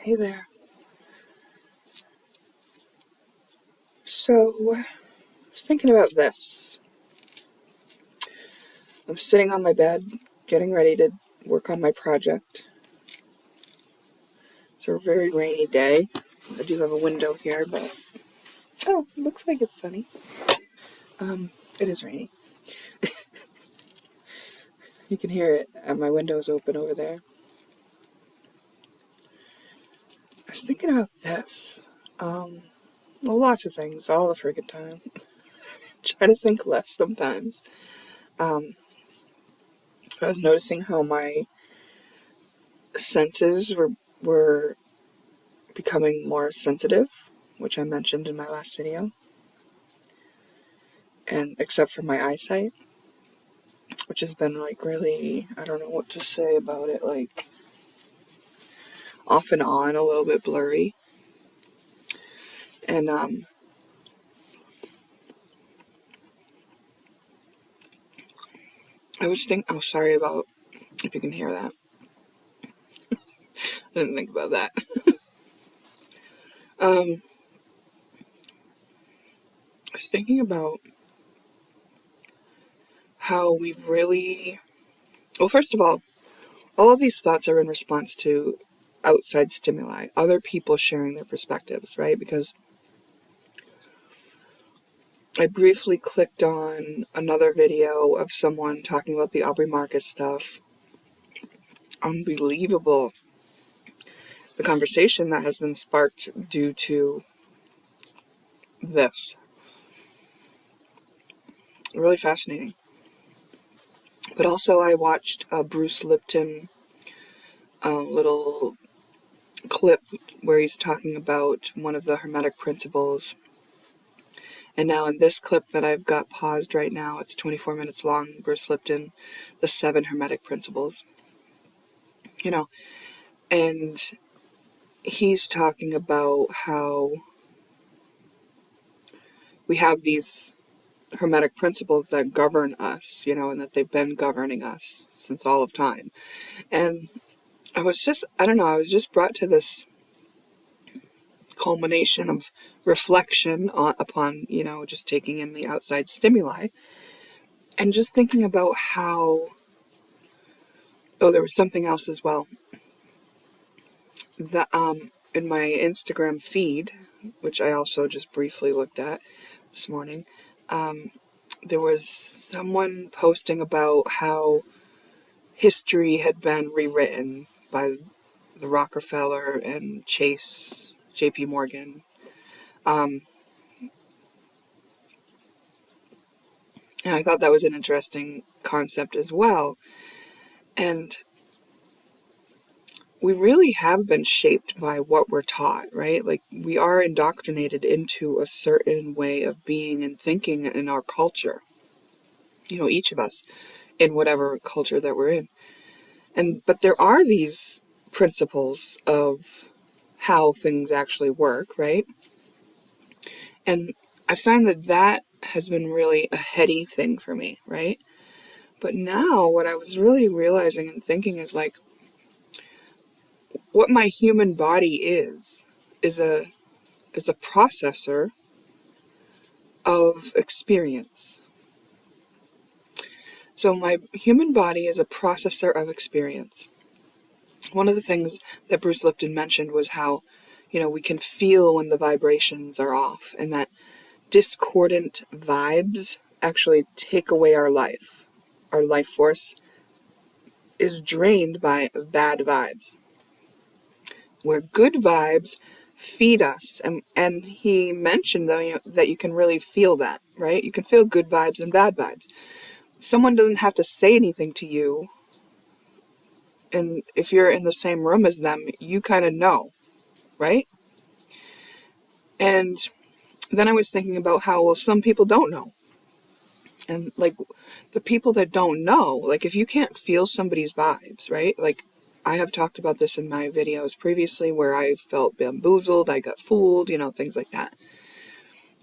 Hey there. So, I was thinking about this. I'm sitting on my bed, getting ready to work on my project. It's a very rainy day. I do have a window here, but it looks like it's sunny. It is rainy. You can hear it. My window's open over there. I was thinking about this. Well, lots of things all the friggin' time. Try to think less sometimes. I was noticing how my senses were becoming more sensitive, which I mentioned in my last video. And except for my eyesight, which has been like really, I don't know what to say about it, like off and on, a little bit blurry. And I was thinking, oh, sorry about if you can hear that. I didn't think about that. I was thinking about how we've really, well, first of all of these thoughts are in response to outside stimuli, other people sharing their perspectives, right? Because I briefly clicked on another video of someone talking about the Aubrey Marcus stuff. Unbelievable, the conversation that has been sparked due to this. Really fascinating. But also I watched a Bruce Lipton little clip where he's talking about one of the Hermetic principles. And now in this clip that I've got paused right now, it's 24 minutes long, Bruce Lipton, the 7 Hermetic principles. And he's talking about how we have these Hermetic principles that govern us, and that they've been governing us since all of time. And I was just brought to this culmination of reflection upon, just taking in the outside stimuli and just thinking about how, there was something else as well. That in my Instagram feed, which I also just briefly looked at this morning, there was someone posting about how history had been rewritten by the Rockefeller and Chase, JP Morgan. And I thought that was an interesting concept as well. And we really have been shaped by what we're taught, right? Like, we are indoctrinated into a certain way of being and thinking in our culture. Each of us in whatever culture that we're in. But there are these principles of how things actually work, right? And I find that has been really a heady thing for me, right? But now what I was really realizing and thinking is like, what my human body is a processor of experience. So my human body is a processor of experience. One of the things that Bruce Lipton mentioned was how, we can feel when the vibrations are off, and that discordant vibes actually take away our life. Our life force is drained by bad vibes, where good vibes feed us. And he mentioned, though, that you can really feel that, right? You can feel good vibes and bad vibes. Someone doesn't have to say anything to you, and if you're in the same room as them, you kind of know, right? And then I was thinking about how, well, some people don't know. And like, the people that don't know, like, if you can't feel somebody's vibes, right? Like, I have talked about this in my videos previously where I felt bamboozled, I got fooled, things like that.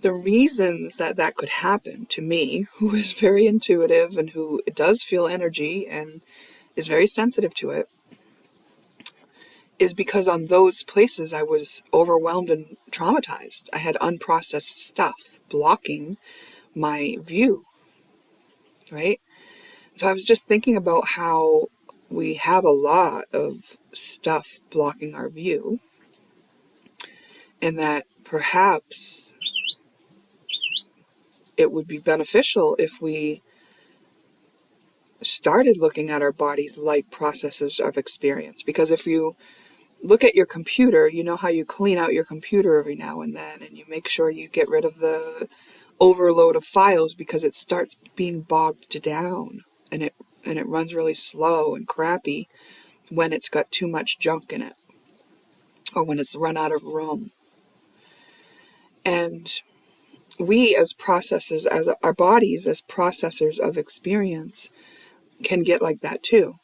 The reasons that could happen to me, who is very intuitive and who does feel energy and is very sensitive to it, is because on those places I was overwhelmed and traumatized. I had unprocessed stuff blocking my view, right? So I was just thinking about how we have a lot of stuff blocking our view, and that perhaps it would be beneficial if we started looking at our bodies like processors of experience. Because if you look at your computer, you know how you clean out your computer every now and then, and you make sure you get rid of the overload of files because it starts being bogged down, and it runs really slow and crappy when it's got too much junk in it, or when it's run out of room. And we as processors, as our bodies as processors of experience, can get like that too.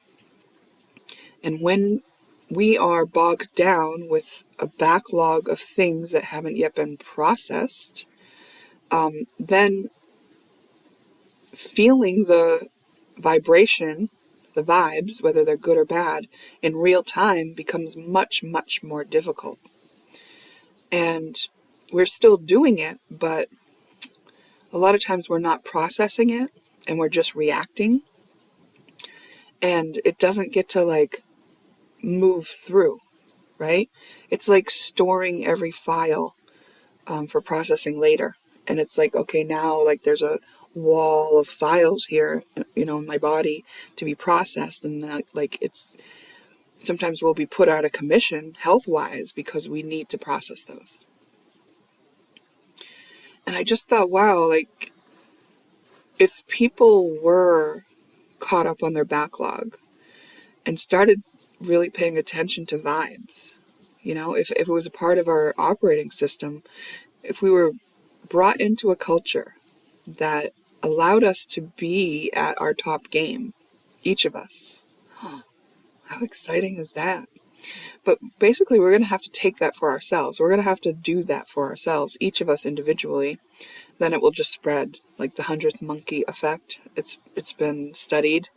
And when we are bogged down with a backlog of things that haven't yet been processed, then feeling the vibration, the vibes, whether they're good or bad, in real time becomes much, much more difficult. And we're still doing it, but a lot of times we're not processing it, and we're just reacting, and it doesn't get to like move through, right? It's like storing every file for processing later. And it's like, okay, now like there's a wall of files here, in my body to be processed. And like it's sometimes we'll be put out of commission health wise because we need to process those. And I just thought, wow, like if people were caught up on their backlog and started really paying attention to vibes, if it was a part of our operating system, if we were brought into a culture that allowed us to be at our top game, each of us. How exciting is that? But basically, we're going to have to take that for ourselves. We're going to have to do that for ourselves, each of us individually. Then it will just spread, like the 100th monkey effect. It's been studied,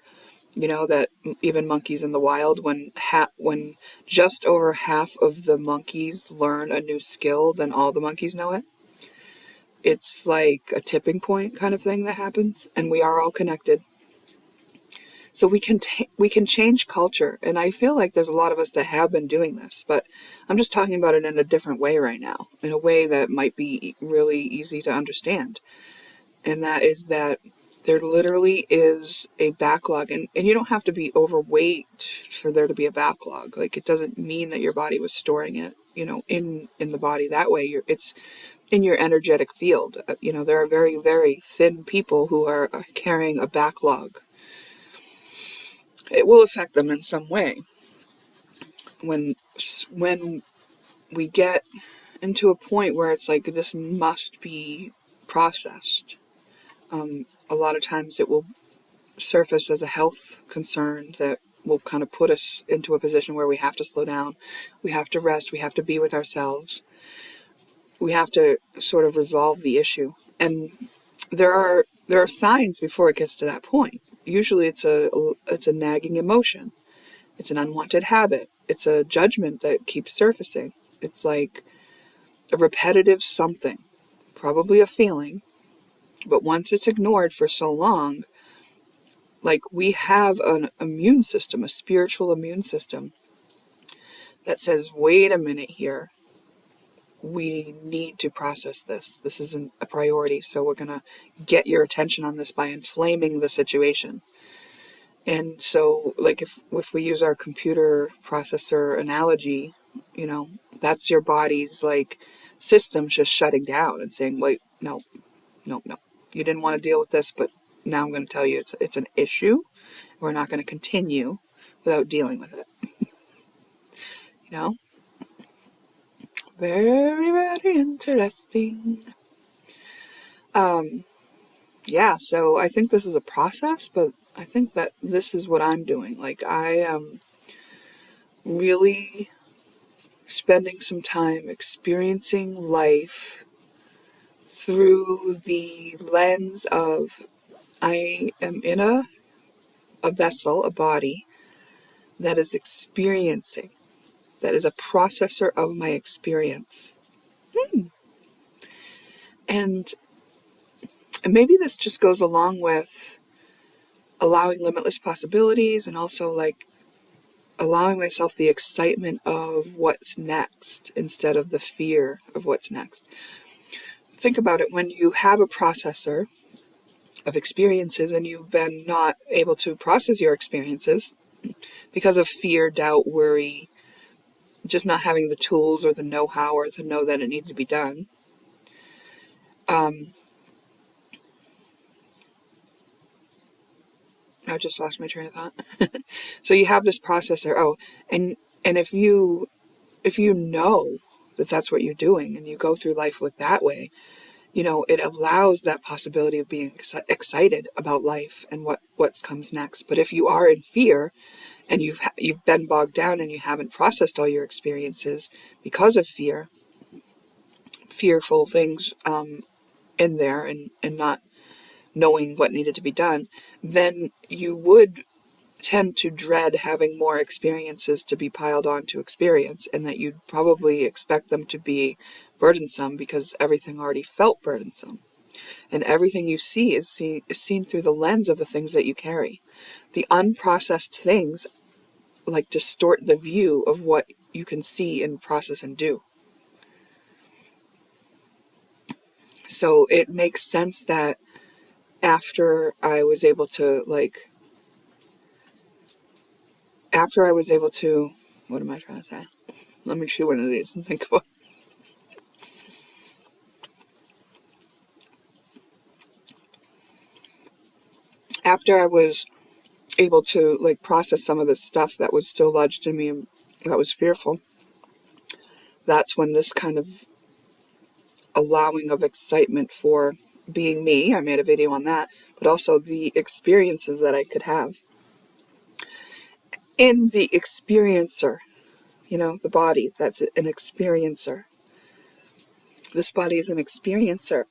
that even monkeys in the wild, when just over half of the monkeys learn a new skill, then all the monkeys know it. It's like a tipping point kind of thing that happens, and we are all connected. So we can change culture, and I feel like there's a lot of us that have been doing this, but I'm just talking about it in a different way right now, in a way that might be really easy to understand. And that is that there literally is a backlog, and you don't have to be overweight for there to be a backlog. Like, it doesn't mean that your body was storing it, in the body that way. It's in your energetic field. There are very, very thin people who are carrying a backlog. It will affect them in some way. When we get into a point where it's like this must be processed, a lot of times it will surface as a health concern that will kind of put us into a position where we have to slow down, we have to rest, we have to be with ourselves, we have to sort of resolve the issue. And there are signs before it gets to that point. Usually it's a nagging emotion. It's an unwanted habit. It's a judgment that keeps surfacing. It's like a repetitive something, probably a feeling, but once it's ignored for so long, like we have an immune system, a spiritual immune system that says, wait a minute here, we need to process this. This isn't a priority, so we're going to get your attention on this by inflaming the situation. And so, like, if we use our computer processor analogy, that's your body's, like, system just shutting down and saying, wait, no, no, no. You didn't want to deal with this, but now I'm going to tell you it's an issue. We're not going to continue without dealing with it. You know? Very, very interesting. Yeah, so I think this is a process, but I think that this is what I'm doing. Like, I am really spending some time experiencing life through the lens of I am in a vessel, a body, that is experiencing that is a processor of my experience. And maybe this just goes along with allowing limitless possibilities, and also like allowing myself the excitement of what's next instead of the fear of what's next. Think about it. When you have a processor of experiences and you've been not able to process your experiences because of fear, doubt, worry, just not having the tools or the know-how or to know that it needed to be done, I just lost my train of thought. So you have this processor. Oh, and if you know that that's what you're doing and you go through life with that way, it allows that possibility of being excited about life and what comes next. But if you are in fear and you've been bogged down and you haven't processed all your experiences because of fearful things in there, and not knowing what needed to be done, then you would tend to dread having more experiences to be piled on to experience, and that you'd probably expect them to be burdensome because everything already felt burdensome. And everything you see is seen through the lens of the things that you carry. The unprocessed things like distort the view of what you can see and process and do. So it makes sense that after I was able to what am I trying to say? Let me chew one of these and think about. After I was able to process some of the stuff that was still lodged in me and that was fearful, that's when this kind of allowing of excitement for being me, I made a video on that, but also the experiences that I could have in the experiencer, the body, that's an experiencer. This body is an experiencer,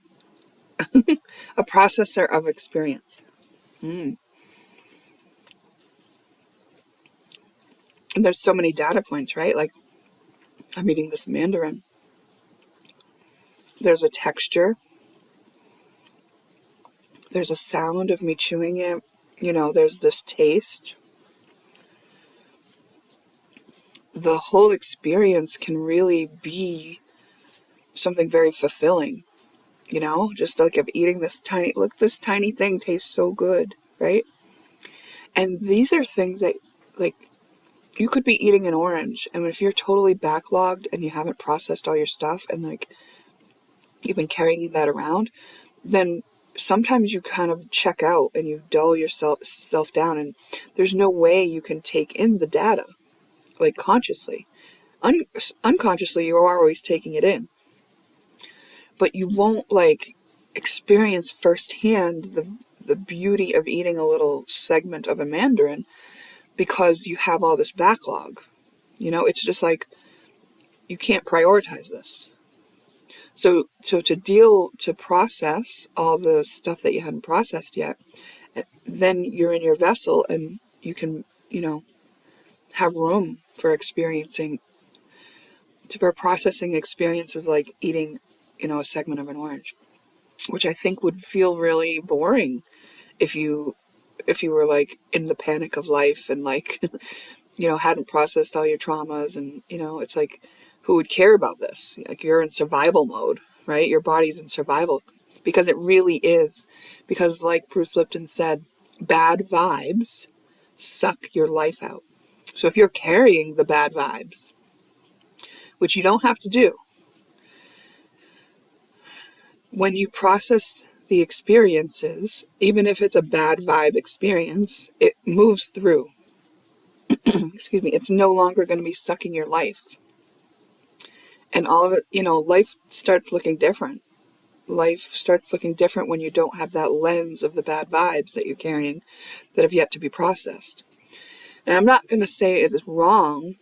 a processor of experience. And there's so many data points, right? Like, I'm eating this mandarin. There's a texture. There's a sound of me chewing it. There's this taste. The whole experience can really be something very fulfilling, just like of eating this tiny thing tastes so good, right? And these are things that, like, you could be eating an orange, and if you're totally backlogged and you haven't processed all your stuff, and you've been carrying that around, then sometimes you kind of check out and you dull yourself down, and there's no way you can take in the data, consciously. Unconsciously, you are always taking it in, but you won't experience firsthand the beauty of eating a little segment of a mandarin because you have all this backlog. It's just you can't prioritize this. So to process all the stuff that you hadn't processed yet, then you're in your vessel and you can, have room for processing experiences like eating, a segment of an orange, which I think would feel really boring if you were in the panic of life and hadn't processed all your traumas, and it's who would care about this? You're in survival mode, right? Your body's in survival because it really is. Because like Bruce Lipton said, bad vibes suck your life out. So if you're carrying the bad vibes, which you don't have to do, when you process the experiences, even if it's a bad vibe experience, it moves through. Excuse me, it's no longer going to be sucking your life. And all of it, life starts looking different. Life starts looking different when you don't have that lens of the bad vibes that you're carrying that have yet to be processed. And I'm not going to say it is wrong,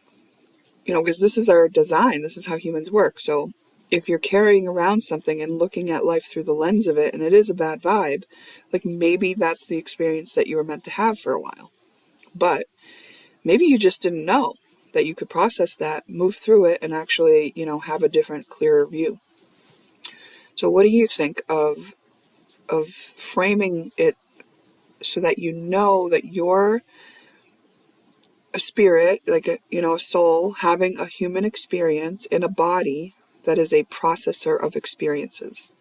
because this is our design. This is how humans work. So if you're carrying around something and looking at life through the lens of it, and it is a bad vibe, maybe that's the experience that you were meant to have for a while. But maybe you just didn't know. that you could process that, move through it, and actually, have a different, clearer view. So what do you think of framing it so that you know that you're a spirit, like a soul, having a human experience in a body that is a processor of experiences?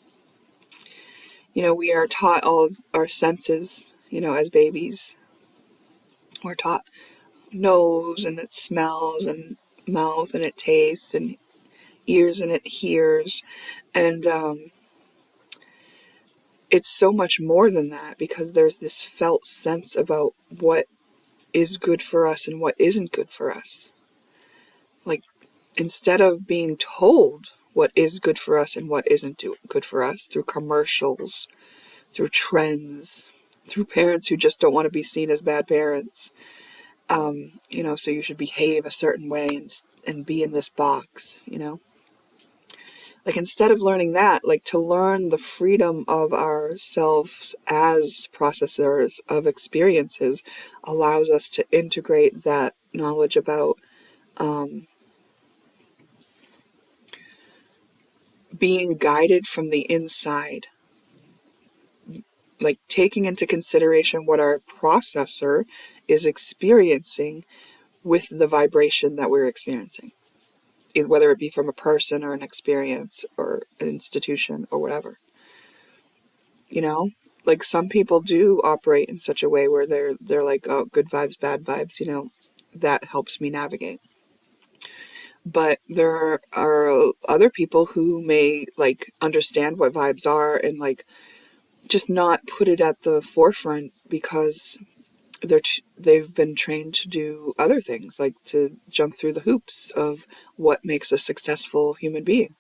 We are taught all of our senses, as babies. We're taught nose and it smells, and mouth and it tastes, and ears and it hears. And it's so much more than that, because there's this felt sense about what is good for us and what isn't good for us. Like, instead of being told what is good for us and what isn't good for us through commercials, through trends, through parents who just don't want to be seen as bad parents, so you should behave a certain way and be in this box, Like, instead of learning that, like, to learn the freedom of ourselves as processors of experiences allows us to integrate that knowledge about being guided from the inside, like taking into consideration what our processor is experiencing with the vibration that we're experiencing, whether it be from a person or an experience or an institution or whatever. Like, some people do operate in such a way where they're like, oh, good vibes, bad vibes, that helps me navigate. But there are other people who may, like, understand what vibes are and, like, just not put it at the forefront because they've been trained to do other things, like to jump through the hoops of what makes a successful human being.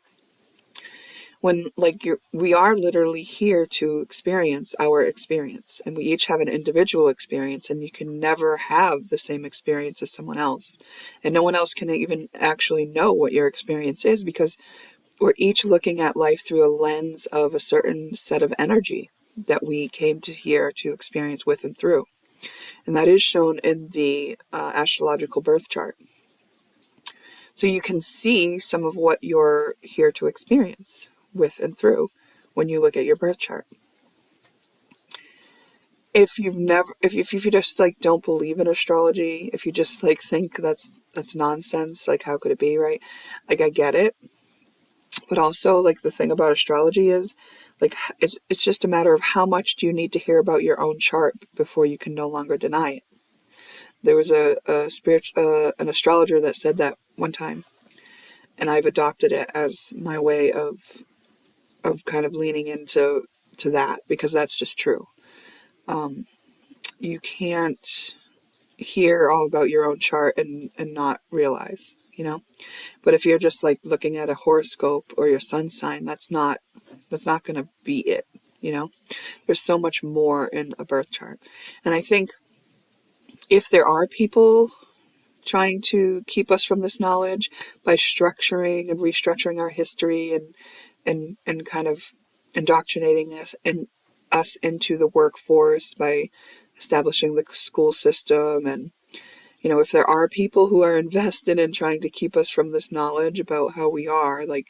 When, like, we are literally here to experience our experience, and we each have an individual experience, and you can never have the same experience as someone else, and no one else can even actually know what your experience is, because we're each looking at life through a lens of a certain set of energy that we came to here to experience with and through. And that is shown in the astrological birth chart. So you can see some of what you're here to experience with and through when you look at your birth chart. If you just, like, don't believe in astrology, if you just, like, think that's nonsense, like, how could it be, right? Like, I get it. But also, like, the thing about astrology is, like, it's just a matter of how much do you need to hear about your own chart before you can no longer deny it. There was an astrologer that said that one time, and I've adopted it as my way of kind of leaning into that, because that's just true. You can't hear all about your own chart and not realize, But if you're just, like, looking at a horoscope or your sun sign, that's not going to be it, There's so much more in a birth chart. And I think if there are people trying to keep us from this knowledge by structuring and restructuring our history and kind of indoctrinating us into the workforce by establishing the school system, and if there are people who are invested in trying to keep us from this knowledge about how we are, like,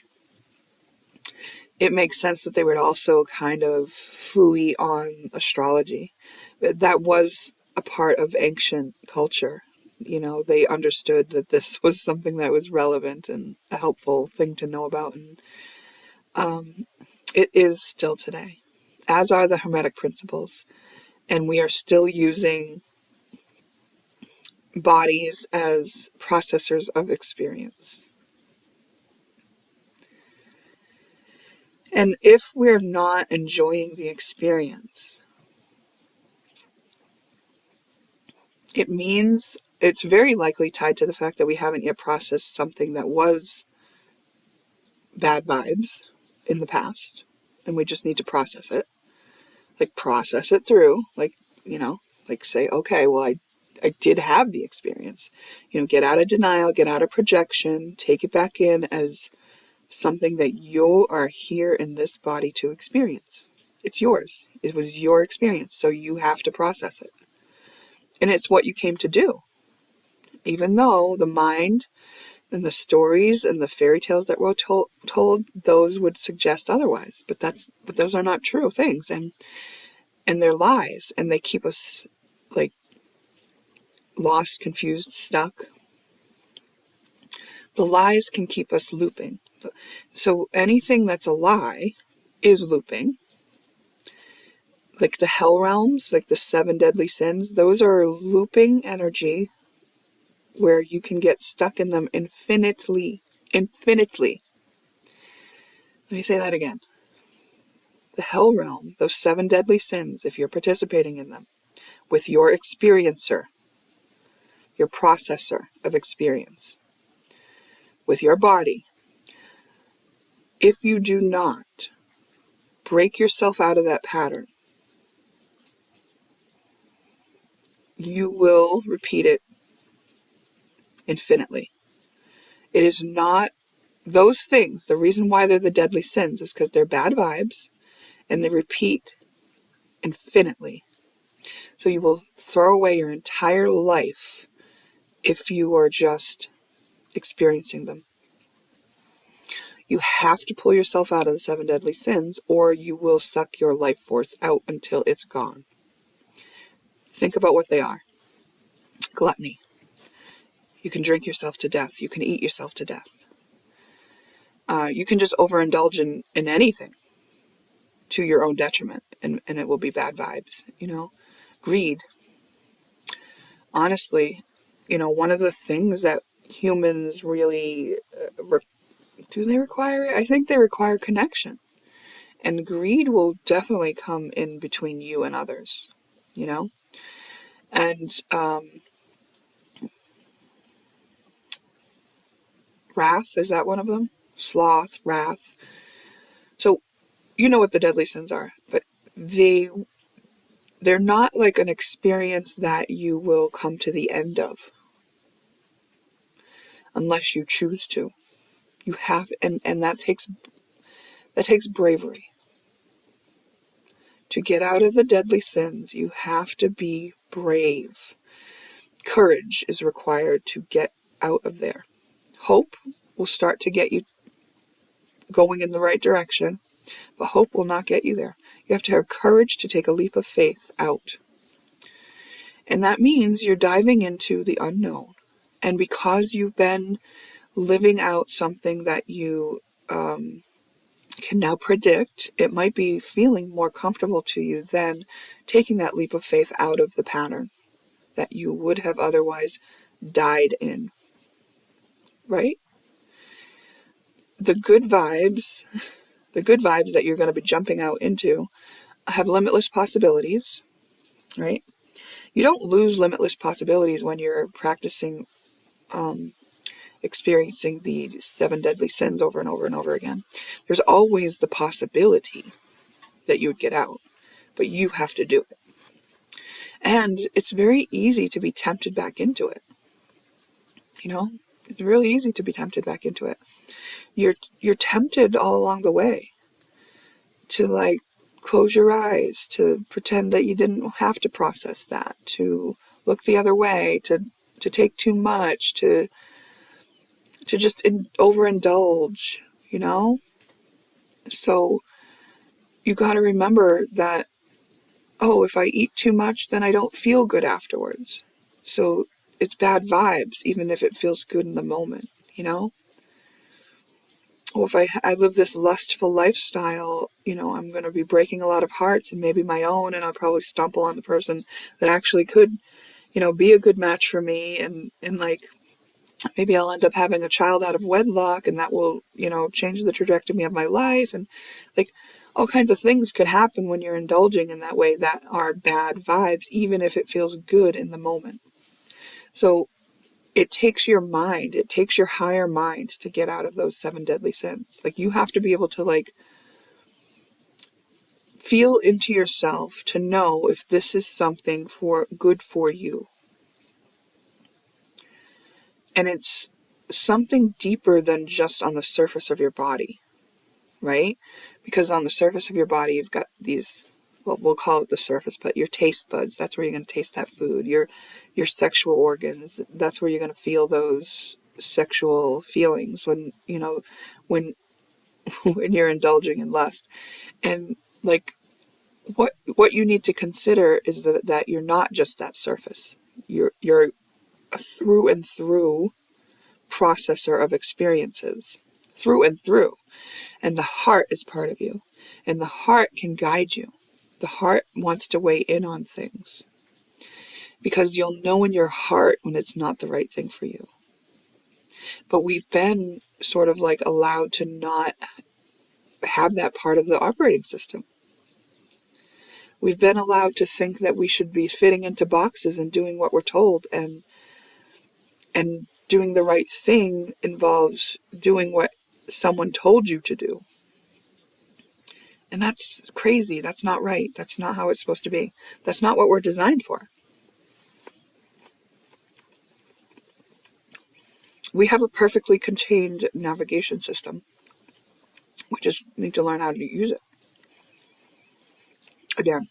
it makes sense that they would also kind of phooey on astrology. That was a part of ancient culture. They understood that this was something that was relevant and a helpful thing to know about, and it is still today, as are the Hermetic principles. And we are still using bodies as processors of experience. And if we're not enjoying the experience, it means it's very likely tied to the fact that we haven't yet processed something that was bad vibes in the past, and we just need to process it. Like, process it through, like, like, say, okay, well, I did have the experience. Get out of denial, get out of projection, take it back in as something that you are here in this body to experience. It's yours. It was your experience, so you have to process it. And it's what you came to do. Even though the mind and the stories and the fairy tales that we're told, those would suggest otherwise. But those are not true things, and they're lies, and they keep us like lost, confused, stuck. The lies can keep us looping. So anything that's a lie is looping. Like the hell realms, like the 7 deadly sins, those are looping energy where you can get stuck in them infinitely. Infinitely. Let me say that again. The hell realm, those 7 deadly sins, if you're participating in them with your experiencer, your processor of experience, with your body, if you do not break yourself out of that pattern, you will repeat it infinitely. It is not those things. The reason why they're the deadly sins is because they're bad vibes and they repeat infinitely. So you will throw away your entire life if you are just experiencing them. You have to pull yourself out of the 7 deadly sins, or you will suck your life force out until it's gone. Think about what they are. Gluttony. You can drink yourself to death. You can eat yourself to death. You can just overindulge in anything to your own detriment, and it will be bad vibes, Greed. Honestly, one of the things that humans really, do they require it? I think they require connection. And greed will definitely come in between you and others, And wrath, is that one of them? Sloth, wrath. So, you know what the deadly sins are, but they're not like an experience that you will come to the end of unless you choose to. You have, and that takes bravery. To get out of the deadly sins, you have to be brave. Courage is required to get out of there. Hope will start to get you going in the right direction, but hope will not get you there. You have to have courage to take a leap of faith out. And that means you're diving into the unknown. And because you've been living out something that you can now predict, it might be feeling more comfortable to you than taking that leap of faith out of the pattern that you would have otherwise died in. Right? The good vibes that you're going to be jumping out into have limitless possibilities, right? You don't lose limitless possibilities when you're practicing experiencing the 7 deadly sins over and over and over again. There's always the possibility that you would get out, but you have to do it. And it's very easy to be tempted back into it. It's really easy to be tempted back into it. You're tempted all along the way to close your eyes, to pretend that you didn't have to process that, to look the other way, to take too much, to just overindulge, So you got to remember that, if I eat too much, then I don't feel good afterwards. So it's bad vibes, even if it feels good in the moment, Well, if I live this lustful lifestyle, I'm going to be breaking a lot of hearts and maybe my own, and I'll probably stumble on the person that actually could, be a good match for me. And maybe I'll end up having a child out of wedlock, and that will, change the trajectory of my life. And all kinds of things could happen when you're indulging in that way that are bad vibes, even if it feels good in the moment. So it takes your mind, it takes your higher mind to get out of those 7 deadly sins. You have to be able to feel into yourself to know if this is something good for you. And it's something deeper than just on the surface of your body, right? Because on the surface of your body, you've got these well, we'll call it the surface, but your taste buds, that's where you're going to taste that food. Your sexual organs, that's where you're going to feel those sexual feelings when, when when you're indulging in lust. And like what you need to consider is that you're not just that surface. You're a through and through processor of experiences. Through and through. And the heart is part of you. And the heart can guide you. The heart wants to weigh in on things. Because you'll know in your heart when it's not the right thing for you. But we've been sort of like allowed to not have that part of the operating system. We've been allowed to think that we should be fitting into boxes and doing what we're told, and doing the right thing involves doing what someone told you to do. And that's crazy. That's not right. That's not how it's supposed to be. That's not what we're designed for. We have a perfectly contained navigation system. We just need to learn how to use it. Again.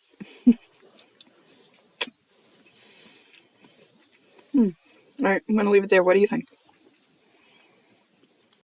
All right, I'm going to leave it there. What do you think?